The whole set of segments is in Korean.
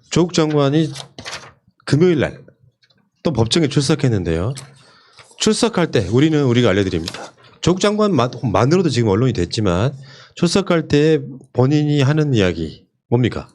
조국 장관이 금요일 날 또 법정에 출석했는데요. 출석할 때 우리가 알려드립니다. 조국 장관만으로도 지금 언론이 됐지만 출석할 때 본인이 하는 이야기 뭡니까?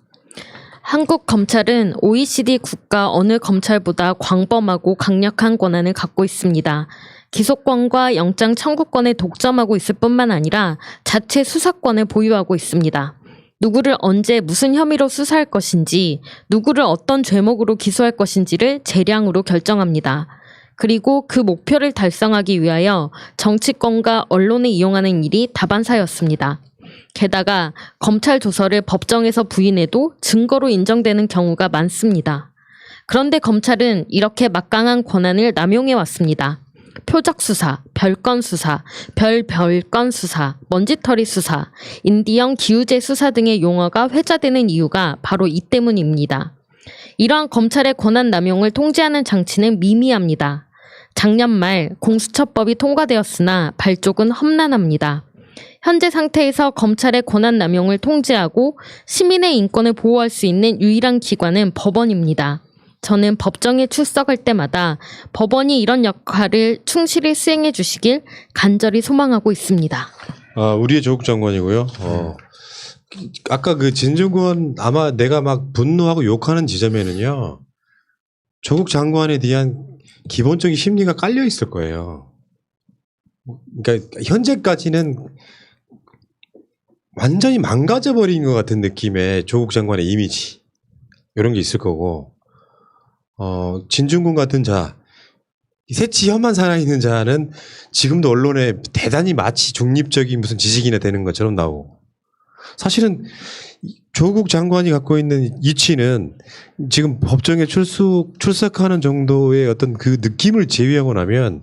한국 검찰은 OECD 국가 어느 검찰보다 광범하고 강력한 권한을 갖고 있습니다. 기소권과 영장 청구권에 독점하고 있을 뿐만 아니라 자체 수사권을 보유하고 있습니다. 누구를 언제 무슨 혐의로 수사할 것인지, 누구를 어떤 죄목으로 기소할 것인지를 재량으로 결정합니다. 그리고 그 목표를 달성하기 위하여 정치권과 언론을 이용하는 일이 다반사였습니다. 게다가 검찰 조서를 법정에서 부인해도 증거로 인정되는 경우가 많습니다. 그런데 검찰은 이렇게 막강한 권한을 남용해 왔습니다. 표적 수사, 별건 수사, 별건 수사, 먼지털이 수사, 인디형 기우제 수사 등의 용어가 회자되는 이유가 바로 이 때문입니다. 이러한 검찰의 권한 남용을 통제하는 장치는 미미합니다. 작년 말 공수처법이 통과되었으나 발족은 험난합니다. 현재 상태에서 검찰의 권한 남용을 통제하고 시민의 인권을 보호할 수 있는 유일한 기관은 법원입니다. 저는 법정에 출석할 때마다 법원이 이런 역할을 충실히 수행해 주시길 간절히 소망하고 있습니다. 우리의 조국 장관이고요. 아까 그 진중권 아마 내가 막 분노하고 욕하는 지점에는요. 조국 장관에 대한 기본적인 심리가 깔려 있을 거예요. 그러니까 현재까지는 완전히 망가져버린 것 같은 느낌의 조국 장관의 이미지 이런 게 있을 거고 진중권 같은 자 새치 혀만 살아있는 자는 지금도 언론에 대단히 마치 중립적인 무슨 지식인이 되는 것처럼 나오고 사실은 조국 장관이 갖고 있는 이치는 지금 법정에 출석하는 정도의 어떤 그 느낌을 제외하고 나면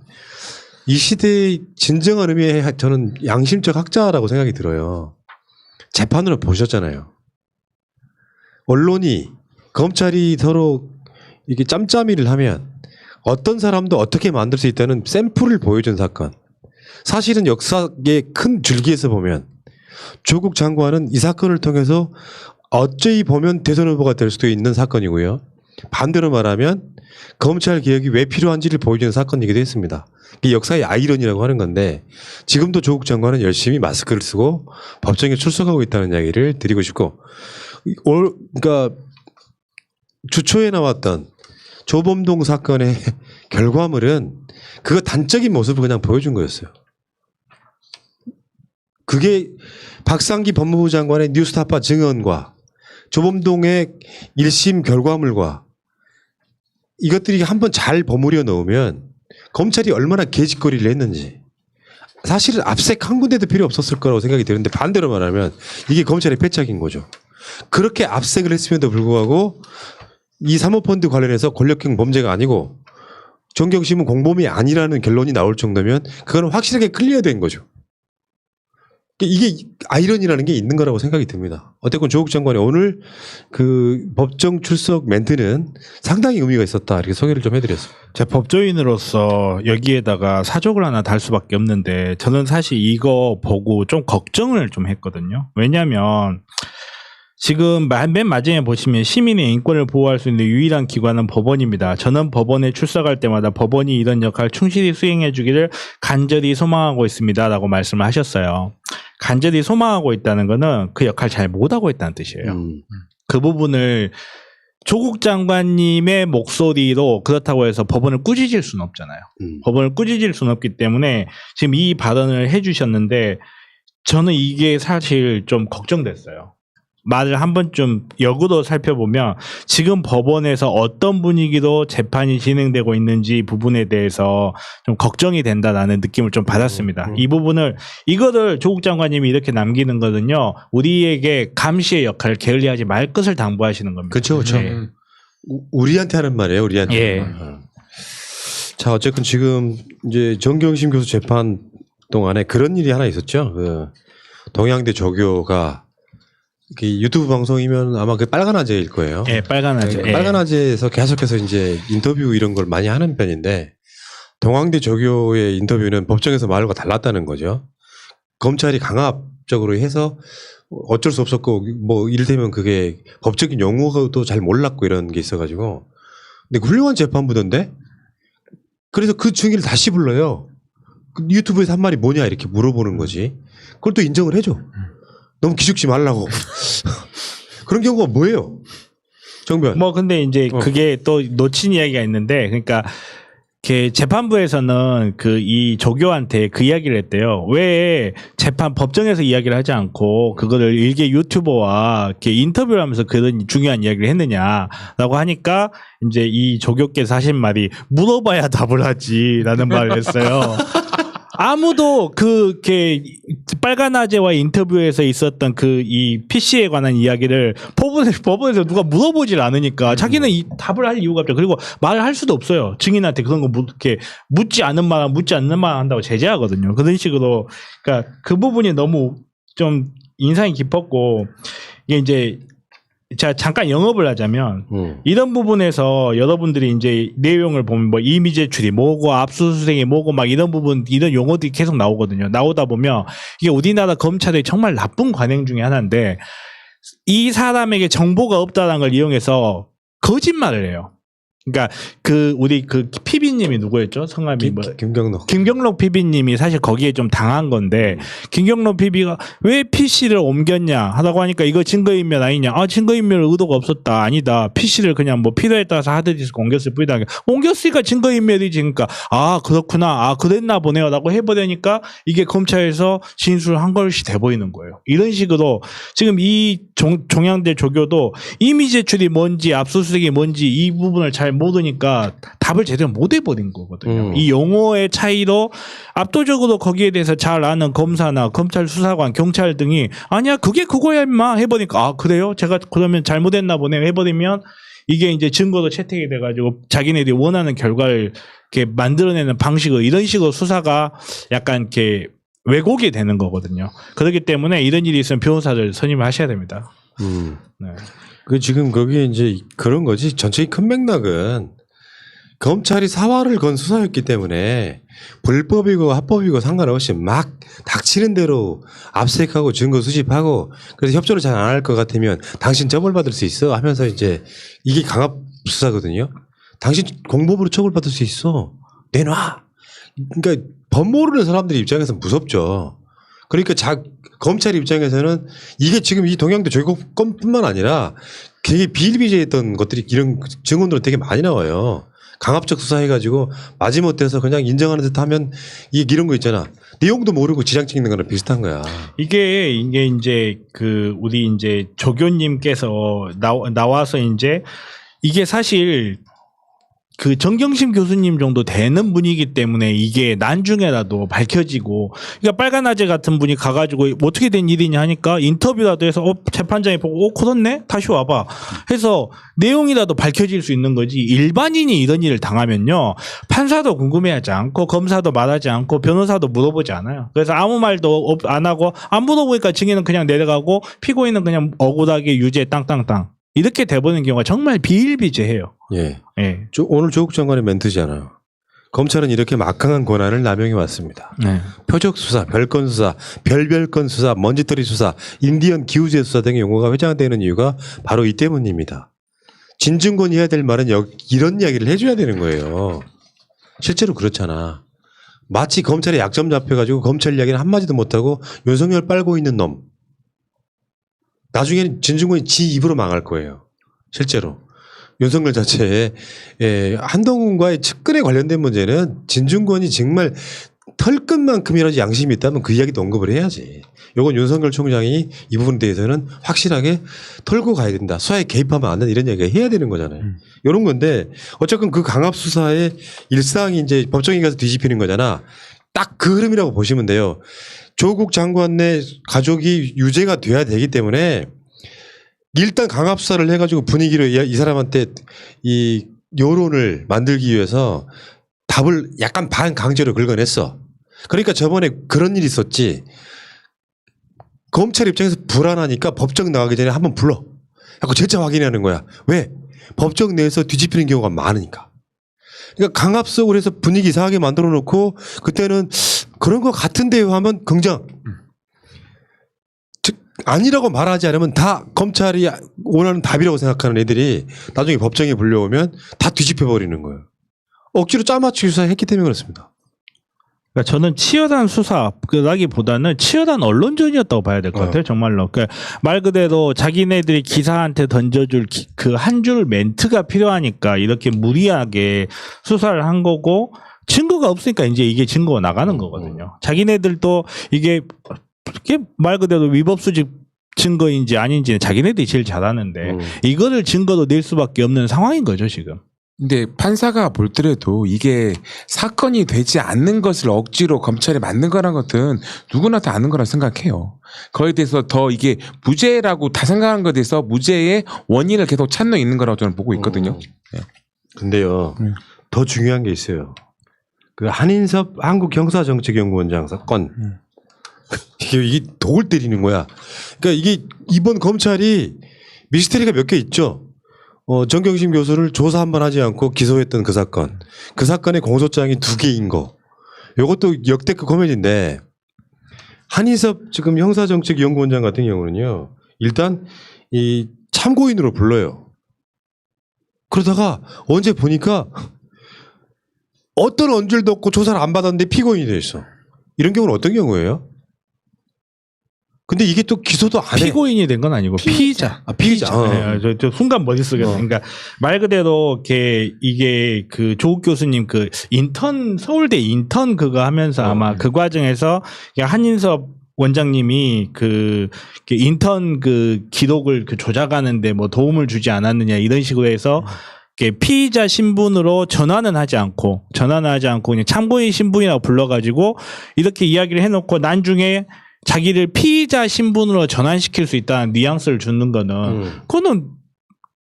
이 시대의 진정한 의미의 저는 양심적 학자라고 생각이 들어요. 재판으로 보셨잖아요. 언론이 검찰이 서로 이게 짬짬이를 하면 어떤 사람도 어떻게 만들 수 있다는 샘플을 보여준 사건. 사실은 역사의 큰 줄기에서 보면 조국 장관은 이 사건을 통해서 어쩌이 보면 대선 후보가 될 수도 있는 사건이고요. 반대로 말하면 검찰 개혁이 왜 필요한지를 보여주는 사건이기도 했습니다. 이게 역사의 아이러니라고 하는 건데 지금도 조국 장관은 열심히 마스크를 쓰고 법정에 출석하고 있다는 이야기를 드리고 싶고 그러니까 주초에 나왔던 조범동 사건의 결과물은 그 단적인 모습을 그냥 보여준 거였어요. 그게 박상기 법무부 장관의 뉴스타파 증언과 조범동의 1심 결과물과 이것들이 한번 잘 버무려 놓으면 검찰이 얼마나 개짓거리를 했는지 사실은 압색 한 군데도 필요 없었을 거라고 생각이 드는데 반대로 말하면 이게 검찰의 패착인 거죠. 그렇게 압색을 했음에도 불구하고 이 사모펀드 관련해서 권력형 범죄가 아니고 정경심은 공범이 아니라는 결론이 나올 정도면 그거는 확실하게 클리어된 거죠. 이게 아이러니라는 게 있는 거라고 생각이 듭니다. 어쨌건 조국 장관의 오늘 그 법정 출석 멘트는 상당히 의미가 있었다. 이렇게 소개를 좀 해드렸습니다. 제가 법조인으로서 여기에다가 사족을 하나 달 수밖에 없는데 저는 사실 이거 보고 좀 걱정을 좀 했거든요. 왜냐하면 지금 맨 마지막에 보시면 시민의 인권을 보호할 수 있는 유일한 기관은 법원입니다. 저는 법원에 출석할 때마다 법원이 이런 역할을 충실히 수행해 주기를 간절히 소망하고 있습니다. 라고 말씀을 하셨어요. 간절히 소망하고 있다는 거는 그 역할 잘 못하고 있다는 뜻이에요. 그 부분을 조국 장관님의 목소리로 그렇다고 해서 법원을 꾸짖을 수는 없잖아요. 법원을 꾸짖을 수는 없기 때문에 지금 이 발언을 해 주셨는데 저는 이게 사실 좀 걱정됐어요. 말을 한번 좀 역으로 살펴보면 지금 법원에서 어떤 분위기로 재판이 진행되고 있는지 부분에 대해서 좀 걱정이 된다라는 느낌을 좀 받았습니다. 이거를 조국 장관님이 이렇게 남기는 거는요, 우리에게 감시의 역할을 게을리하지 말 것을 당부하시는 겁니다. 그렇죠, 그렇죠. 네. 우리한테 하는 말이에요, 우리한테. 예. 자, 어쨌든 지금 이제 정경심 교수 재판 동안에 그런 일이 하나 있었죠. 그 동양대 조교가 그 유튜브 방송이면 아마 그 빨간 아재일 거예요. 예, 빨간 아재. 네, 빨간 아재에서 계속해서 이제 인터뷰 이런 걸 많이 하는 편인데 동양대 조교의 인터뷰는 법정에서 말과 달랐다는 거죠. 검찰이 강압적으로 해서 어쩔 수 없었고 뭐 이를테면 그게 법적인 용어도 잘 몰랐고 이런 게 있어가지고 근데 훌륭한 재판부던데 그래서 그 증인을 다시 불러요. 그 유튜브에서 한 말이 뭐냐 이렇게 물어보는 거지. 그걸 또 인정을 해줘. 너무 기죽지 말라고. 그런 경우가 뭐예요? 정변. 뭐 근데 이제 그게 또 놓친 이야기가 있는데 그러니까 이렇게 재판부에서는 그 이 조교한테 그 이야기를 했대요. 왜 법정에서 이야기를 하지 않고 그거를 일개 유튜버와 이렇게 인터뷰를 하면서 그런 중요한 이야기를 했느냐라고 하니까 이제 이 조교께서 하신 말이 물어봐야 답을 하지라는 말을 했어요. 아무도 그게 빨간 아재와 인터뷰에서 있었던 그 이 PC에 관한 이야기를 법원에서 누가 물어보질 않으니까 자기는 이 답을 할 이유가 없죠. 그리고 말을 할 수도 없어요. 증인한테 그런 거 이렇게 묻지 않는 말 한다고 제재하거든요. 그런 식으로 그러니까 그 부분이 너무 좀 인상이 깊었고 이게 이제 자 잠깐 영업을 하자면 이런 부분에서 여러분들이 이제 내용을 보면 뭐 이미 제출이 뭐고 압수수색이 뭐고 막 이런 부분 이런 용어들이 계속 나오거든요. 나오다 보면 이게 우리나라 검찰의 정말 나쁜 관행 중에 하나인데 이 사람에게 정보가 없다는 걸 이용해서 거짓말을 해요. 그러니까 그 우리 그 PB님이 누구였죠? 성함이 뭐 김경록 PB님이 사실 거기에 좀 당한 건데 김경록 PB가 왜 PC를 옮겼냐 하다고 하니까 이거 증거인멸 아니냐? 아 증거인멸 의도가 없었다. 아니다. PC를 그냥 뭐 필요에 따라서 하드디스크 옮겼을 뿐이다. 옮겼으니까 증거인멸이지. 그러니까 아 그렇구나. 아 그랬나 보네요라고 해버리니까 이게 검찰에서 진술한 것이 돼 보이는 거예요. 이런 식으로 지금 이 종양대 조교도 이미 제출이 뭔지 압수수색이 뭔지 이 부분을 잘 모르니까 답을 제대로 못 해버린 거거든요. 이 용어의 차이로 압도적으로 거기에 대해서 잘 아는 검사나 검찰 수사관, 경찰 등이 아니야 그게 그거야 임마 해보니까 아 그래요? 제가 그러면 잘못했나 보네요 해버리면 이게 이제 증거도 채택이 돼가지고 자기네들이 원하는 결과를 이렇게 만들어내는 방식으로 이런 식으로 수사가 약간 이렇게 왜곡이 되는 거거든요. 그렇기 때문에 이런 일이 있으면 변호사를 선임을 하셔야 됩니다. 네. 그 지금 거기에 이제 그런 거지. 전체의 큰 맥락은 검찰이 사활을 건 수사였기 때문에 불법이고 합법이고 상관없이 막 닥치는 대로 압색하고 증거 수집하고 그래서 협조를 잘 안 할 것 같으면 당신 처벌받을 수 있어 하면서 이제 이게 강압 수사거든요. 당신 공범으로 처벌받을 수 있어. 내놔. 그러니까 법 모르는 사람들 입장에서 무섭죠. 그러니까 검찰 입장에서는 이게 지금 이 동양대 조국건뿐만 아니라 되게 비일비재했던 것들이 이런 증언들은 되게 많이 나와요. 강압적 수사해가지고 마지못해서 그냥 인정하는 듯 하면 이런 거 있잖아. 내용도 모르고 지장 찍는 거랑 비슷한 거야. 이게 이제 그 우리 이제 조교님께서 나와서 이제 이게 사실 그 정경심 교수님 정도 되는 분이기 때문에 이게 나중에라도 밝혀지고 그러니까 빨간 아재 같은 분이 가가지고 어떻게 된 일이냐 하니까 인터뷰라도 해서 재판장이 보고 그렇네 다시 와봐 해서 내용이라도 밝혀질 수 있는 거지. 일반인이 이런 일을 당하면요 판사도 궁금해하지 않고 검사도 말하지 않고 변호사도 물어보지 않아요. 그래서 아무 말도 안 하고 안 물어보니까 증인은 그냥 내려가고 피고인은 그냥 억울하게 유죄 땅땅땅 이렇게 돼버리는 경우가 정말 비일비재해요. 예. 예. 오늘 조국 장관의 멘트잖아요. 검찰은 이렇게 막강한 권한을 남용해 왔습니다. 네. 표적 수사, 별건 수사, 별별건 수사, 먼지털이 수사, 인디언 기우제 수사 등의 용어가 회자되는 이유가 바로 이 때문입니다. 진중권이 해야 될 말은 이런 이야기를 해줘야 되는 거예요. 실제로 그렇잖아. 마치 검찰에 약점 잡혀가지고 검찰 이야기를 한마디도 못하고 윤석열 빨고 있는 놈. 나중에는 진중권이 지 입으로 망할 거예요. 실제로. 윤석열 자체에 한동훈과의 측근에 관련된 문제는 진중권이 정말 털끝만큼이라도 양심이 있다면 그 이야기도 언급을 해야지. 이건 윤석열 총장이 이 부분에 대해서는 확실하게 털고 가야 된다. 수사에 개입하면 안 된다. 이런 얘기를 해야 되는 거잖아요. 이런 건데 어쨌든 그 강압 수사의 일상이 이제 법정에 가서 뒤집히는 거잖아. 딱 그 흐름이라고 보시면 돼요. 조국 장관의 가족이 유죄가 돼야 되기 때문에 일단 강압 수사를 해가지고 분위기를 이 사람한테 이 여론을 만들기 위해서 답을 약간 반강제로 긁어냈어. 그러니까 저번에 그런 일이 있었지. 검찰 입장에서 불안하니까 법정 나가기 전에 한번 불러. 자꾸 재차 확인하는 거야. 왜? 법정 내에서 뒤집히는 경우가 많으니까. 그러니까 강압적으로 해서 분위기 이상하게 만들어 놓고 그때는 그런 거 같은데요 하면 긍정. 아니라고 말하지 않으면 다 검찰이 원하는 답이라고 생각하는 애들이 나중에 법정에 불려오면 다 뒤집혀 버리는 거예요. 억지로 짜맞추기 수사했기 때문에 그렇습니다. 그러니까 저는 치열한 수사라기보다는 치열한 언론전이었다고 봐야 될 것 같아요. 정말로. 그러니까 말 그대로 자기네들이 기사한테 던져줄 그 한 줄 멘트가 필요하니까 이렇게 무리하게 수사를 한 거고 증거가 없으니까 이제 이게 증거가 나가는 거거든요. 자기네들도 이게 말 그대로 위법수집 증거인지 아닌지는 자기네들이 제일 잘 아는데 이거를 증거로 낼 수밖에 없는 상황인 거죠, 지금. 근데 판사가 볼 때라도 이게 사건이 되지 않는 것을 억지로 검찰에 만든 거란 것은 누구나 다 아는 거라 생각해요. 거기에 대해서 더 이게 무죄라고 다 생각한 것에 대해서 무죄의 원인을 계속 찾는 있는 거라고 저는 보고 있거든요. 네. 근데요, 더 중요한 게 있어요. 그 한인섭 한국형사정책연구원장 사건. 이게 독을 때리는 거야. 그러니까 이게 이번 검찰이 미스테리가 몇 개 있죠. 정경심 교수를 조사 한번 하지 않고 기소했던 그 사건. 그 사건의 공소장이 2개인 거. 이것도 역대급 코미디인데 한인섭 지금 형사정책연구원장 같은 경우는요. 일단 이 참고인으로 불러요. 그러다가 언제 보니까 어떤 언질도 없고 조사를 안 받았는데 피고인이 돼 있어. 이런 경우는 어떤 경우예요? 근데 이게 또 기소도 안 해. 피고인이 된 건 아니고 피의자. 피의자. 네, 저 순간 머릿속에 그러니까 말 그대로 이게 그 조국 교수님 그 인턴 서울대 인턴 그거 하면서 아마 그 과정에서 한인섭 원장님이 그 인턴 그 기록을 그 조작하는데 뭐 도움을 주지 않았느냐 이런 식으로 해서 피의자 신분으로 전환은 하지 않고 그냥 참고인 신분이라고 불러가지고 이렇게 이야기를 해놓고 나중에 자기를 피의자 신분으로 전환시킬 수 있다는 뉘앙스를 주는 거는 그거는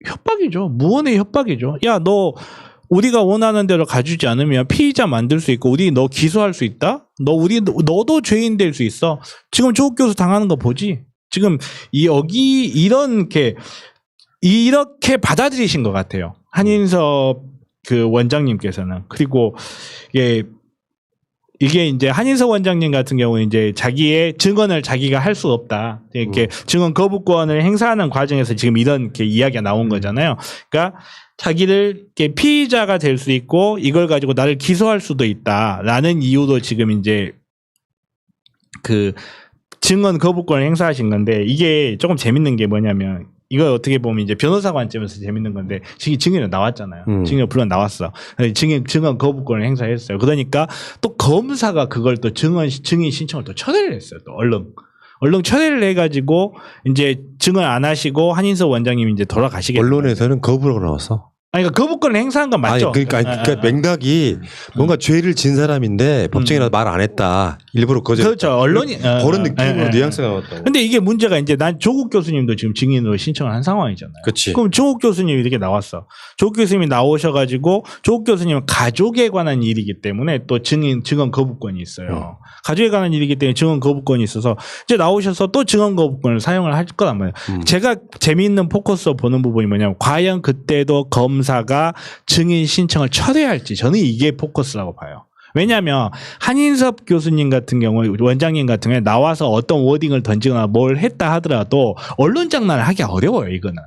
협박이죠. 무언의 협박이죠. 야, 너 우리가 원하는 대로 가주지 않으면 피의자 만들 수 있고 우리 너 기소할 수 있다? 너도 죄인 될 수 있어. 지금 조국 교수 당하는 거 보지? 지금 여기 이렇게 받아들이신 것 같아요. 한인섭 그 원장님께서는. 그리고 이게 이제 한인섭 원장님 같은 경우는 이제 자기의 증언을 자기가 할 수 없다. 이렇게 증언 거부권을 행사하는 과정에서 지금 이런 이야기가 나온 거잖아요. 그러니까 자기를 피의자가 될 수 있고 이걸 가지고 나를 기소할 수도 있다라는 이유로 지금 이제 그 증언 거부권을 행사하신 건데 이게 조금 재밌는 게 뭐냐면 이거 어떻게 보면 이제 변호사 관점에서 재밌는 건데 증인은 나왔잖아요. 증인 물론 나왔어. 증언 거부권을 행사했어요. 그러니까 또 검사가 그걸 또 증인 신청을 또 철회를 했어요. 또 얼른 철회를 해가지고 이제 증언 안 하시고 한인섭 원장님이 이제 돌아가시겠다. 언론에서는 거부라고 나왔어. 아니, 그러니까 거부권을 행사한 건 맞죠? 그러니까 맹각이 뭔가 죄를 진 사람인데 법정이라도 말 안 했다. 일부러 거절. 그렇죠. 언론이 그런 느낌으로 뉘앙스가 나왔다고. 근데 이게 문제가 이제 난 조국 교수님도 지금 증인으로 신청을 한 상황이잖아요. 그렇지. 그럼 조국 교수님이 이렇게 나왔어. 조국 교수님이 나오셔가지고 조국 교수님은 가족에 관한 일이기 때문에 또 증언 거부권이 있어요. 가족에 관한 일이기 때문에 증언 거부권이 있어서 이제 나오셔서 또 증언 거부권을 사용을 할 거란 말이에요. 제가 재미있는 포커스로 보는 부분이 뭐냐면 과연 그때도 검사가 증인 신청을 철회할지 저는 이게 포커스라고 봐요. 왜냐하면 한인섭 교수님 같은 경우에 원장님 같은 경우에 나와서 어떤 워딩을 던지거나 뭘 했다 하더라도 언론 장난을 하기 어려워요. 이거는.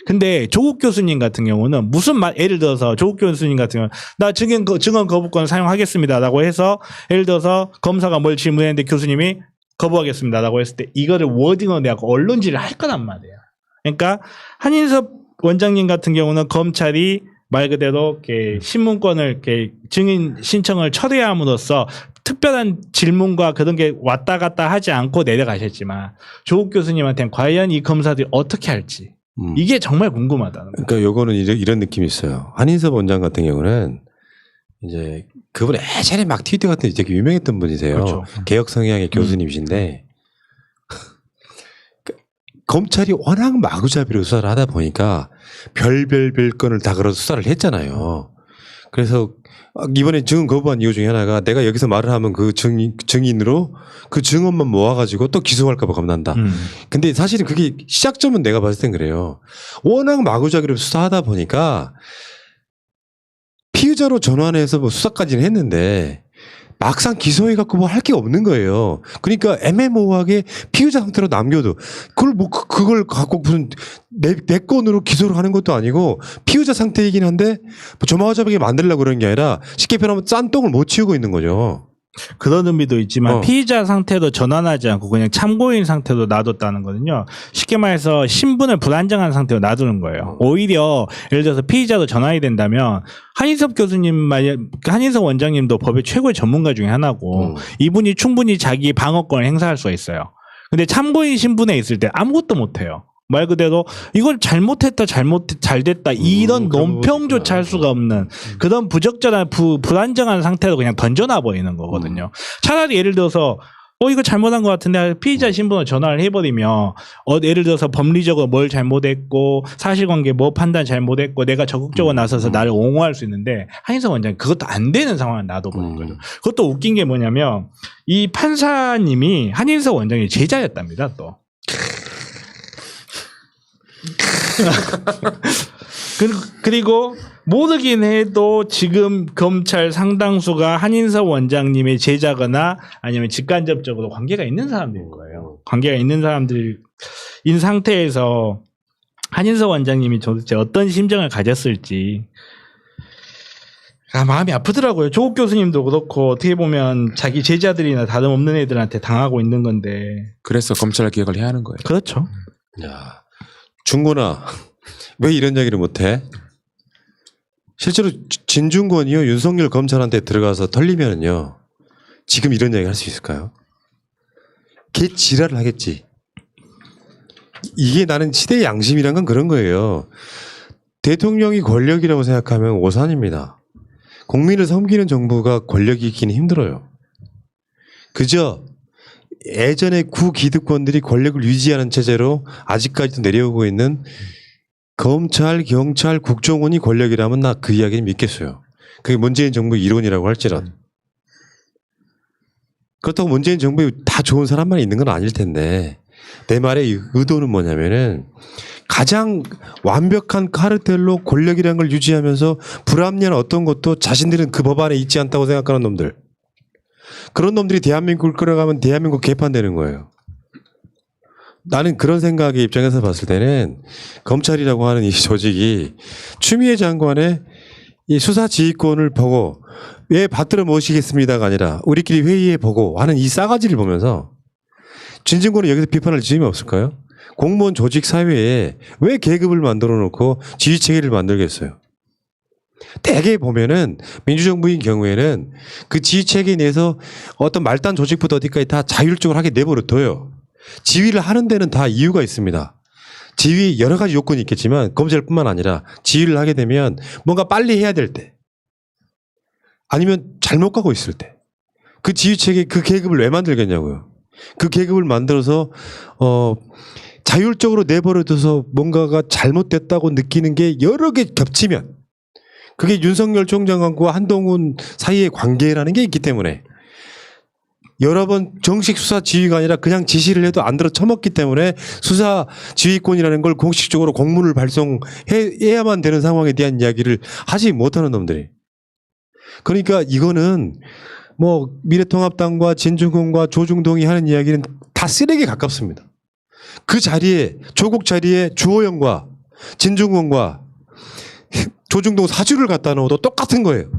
근데 조국 교수님 같은 경우는 무슨 예를 들어서 조국 교수님 같은 경우는 나 증언 거부권 사용하겠습니다라고 해서 예를 들어서 검사가 뭘 질문했는데 교수님이 거부하겠습니다라고 했을 때 이거를 워딩으로 내고 언론질을 할 거란 말이에요. 그러니까 한인섭 원장님 같은 경우는 검찰이 말 그대로 이렇게 신문권을 이렇게 증인 신청을 철회함으로써 특별한 질문과 그런 게 왔다 갔다 하지 않고 내려가셨지만 조국 교수님한테는 과연 이 검사들이 어떻게 할지 이게 정말 궁금하다는 거예요. 그러니까 요거는 이런 느낌이 있어요. 한인섭 원장 같은 경우는 이제 그분 예전에 막 트위터 같은 데 되게 유명했던 분이세요. 그렇죠. 개혁 성향의 교수님이신데 검찰이 워낙 마구잡이로 수사를 하다 보니까 별별 건을 다 걸어서 수사를 했잖아요. 그래서 이번에 증언 거부한 이유 중에 하나가 내가 여기서 말을 하면 그 증인으로 그 증언만 모아가지고 또 기소할까 봐 겁난다. 근데 사실은 그게 시작점은 내가 봤을 땐 그래요. 워낙 마구잡이로 수사하다 보니까 피의자로 전환해서 뭐 수사까지는 했는데 막상 기소해갖고 뭐 할 게 없는 거예요. 그러니까 애매모호하게 피의자 상태로 남겨도 그걸 갖고 무슨 내 건으로 기소를 하는 것도 아니고 피의자 상태이긴 한데 뭐 조마조마하게 만들려고 그러는 게 아니라 쉽게 표현하면 짠 똥을 못 치우고 있는 거죠. 그런 의미도 있지만 어. 피의자 상태도 전환하지 않고 그냥 참고인 상태로 놔뒀다는 거는요. 쉽게 말해서 신분을 불안정한 상태로 놔두는 거예요. 오히려 예를 들어서 피의자도 전환이 된다면 한인섭 한인섭 원장님도 법의 최고의 전문가 중에 하나고 이분이 충분히 자기 방어권을 행사할 수가 있어요. 근데 참고인 신분에 있을 때 아무것도 못해요. 말 그대로 이걸 잘못했다 잘 됐다 이런 그런 논평조차 할 수가 없는 그런 부적절한 불안정한 상태로 그냥 던져놔 버리는 거거든요. 차라리 예를 들어서 이거 잘못한 것 같은데 피의자 신분으로 전화를 해버리면 예를 들어서 법리적으로 뭘 잘못했고 사실관계 뭐 판단 잘못했고 내가 적극적으로 나서서 나를 옹호할 수 있는데 한인섭 원장이 그것도 안 되는 상황을 놔둬버린 거죠. 그것도 웃긴 게 뭐냐면 이 판사님이 한인섭 원장의 제자였답니다. 또. 그리고 모르긴 해도 지금 검찰 상당수가 한인섭 원장님의 제자거나 아니면 직간접적으로 관계가 있는 사람들인 거예요. 관계가 있는 사람들인 상태에서 한인섭 원장님이 도대체 어떤 심정을 가졌을지 마음이 아프더라고요. 조국 교수님도 그렇고 어떻게 보면 자기 제자들이나 다름없는 애들한테 당하고 있는 건데. 그래서 검찰 개혁을 해야 하는 거예요. 그렇죠. 야, 중곤아, 왜 이런 얘기를 못해? 실제로 진중권이요 윤석열 검찰한테 들어가서 털리면은요 지금 이런 얘기 할 수 있을까요? 걔 지랄을 하겠지. 이게 나는 시대의 양심이란 건 그런 거예요. 대통령이 권력이라고 생각하면 오산입니다. 국민을 섬기는 정부가 권력이 있기는 힘들어요. 그저 예전에 구기득권들이 권력을 유지하는 체제로 아직까지도 내려오고 있는 검찰, 경찰, 국정원이 권력이라면 나 그 이야기는 믿겠어요. 그게 문재인 정부 이론이라고 할지라도. 그렇다고 문재인 정부에 다 좋은 사람만 있는 건 아닐 텐데 내 말의 의도는 뭐냐면은 가장 완벽한 카르텔로 권력이라는 걸 유지하면서 불합리한 어떤 것도 자신들은 그 법 안에 있지 않다고 생각하는 놈들. 그런 놈들이 대한민국을 끌어가면 대한민국 개판되는 거예요. 나는 그런 생각의 입장에서 봤을 때는 검찰이라고 하는 이 조직이 추미애 장관의 이 수사 지휘권을 보고 왜 받들어 모시겠습니다가 아니라 우리끼리 회의해 보고 하는 이 싸가지를 보면서 진중권은 여기서 비판할 지점이 없을까요? 공무원 조직 사회에 왜 계급을 만들어 놓고 지휘 체계를 만들겠어요? 대개 보면은 민주정부인 경우에는 그 지휘 체계 내에서 어떤 말단 조직부터 어디까지 다 자율적으로 하게 내버려 둬요. 지휘를 하는 데는 다 이유가 있습니다. 지휘 여러 가지 요건이 있겠지만 검찰뿐만 아니라 지휘를 하게 되면 뭔가 빨리 해야 될 때 아니면 잘못 가고 있을 때 그 지휘 체계 그 계급을 왜 만들겠냐고요. 그 계급을 만들어서 자율적으로 내버려둬서 뭔가가 잘못됐다고 느끼는 게 여러 개 겹치면 그게 윤석열 총장과 한동훈 사이의 관계라는 게 있기 때문에 여러 번 정식 수사 지휘가 아니라 그냥 지시를 해도 안 들어 처먹기 때문에 수사 지휘권이라는 걸 공식적으로 공문을 발송해야만 되는 상황에 대한 이야기를 하지 못하는 놈들이. 그러니까 이거는 뭐 미래통합당과 진중권과 조중동이 하는 이야기는 다 쓰레기에 가깝습니다. 그 자리에 조국 자리에 주호영과 진중권과 조중동 사주를 갖다 놓아도 똑같은 거예요.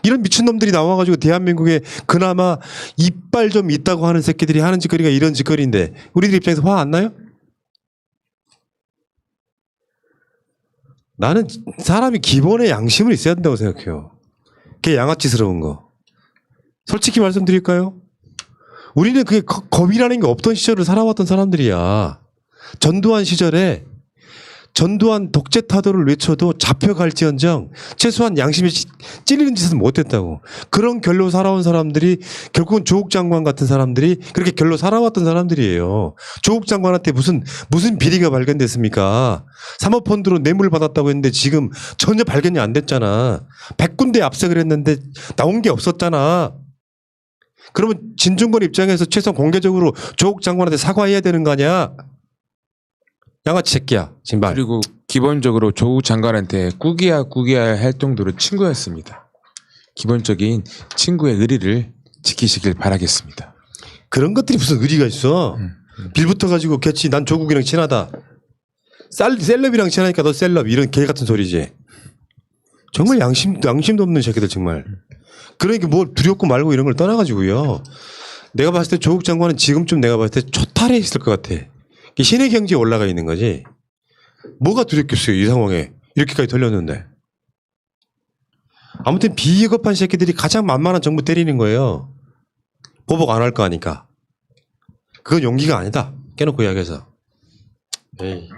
이런 미친놈들이 나와가지고 대한민국에 그나마 이빨 좀 있다고 하는 새끼들이 하는 짓거리가 이런 짓거리인데 우리들 입장에서 화 안 나요? 나는 사람이 기본의 양심은 있어야 된다고 생각해요. 걔 양아치스러운 거. 솔직히 말씀드릴까요? 우리는 그게 겁이라는 게 없던 시절을 살아왔던 사람들이야. 전두환 시절에 전두환 독재 타도를 외쳐도 잡혀갈지언정 최소한 양심이 찔리는 짓은 못했다고. 그런 결로 살아온 사람들이 결국은 조국 장관 같은 사람들이 그렇게 결로 살아왔던 사람들이에요. 조국 장관한테 무슨 비리가 발견됐습니까? 사모펀드로 뇌물 받았다고 했는데 지금 전혀 발견이 안 됐잖아. 100군데 압색을 했는데 나온 게 없었잖아. 그러면 진중권 입장에서 최소한 공개적으로 조국 장관한테 사과해야 되는 거 아니야? 양아치 새끼야, 진발. 그리고 기본적으로 조국 장관한테 꾸기야 할 정도로 친구였습니다. 기본적인 친구의 의리를 지키시길 바라겠습니다. 그런 것들이 무슨 의리가 있어. 빌붙어 가지고 걔치 난 조국이랑 친하다. 셀럽이랑 친하니까 너 셀럽 이런 개 같은 소리지. 정말 양심도 없는 새끼들 정말. 그러니까 뭘 두렵고 말고 이런 걸 떠나가지고요. 내가 봤을 때 조국 장관은 지금쯤 내가 봤을 때 초탈해 있을 것 같아. 신의 경지에 올라가 있는 거지. 뭐가 두렵겠어요 이 상황에. 이렇게까지 털렸는데. 아무튼 비겁한 새끼들이 가장 만만한 정부 때리는 거예요. 보복 안 할 거 아니까. 그건 용기가 아니다. 깨놓고 이야기해서. 에이.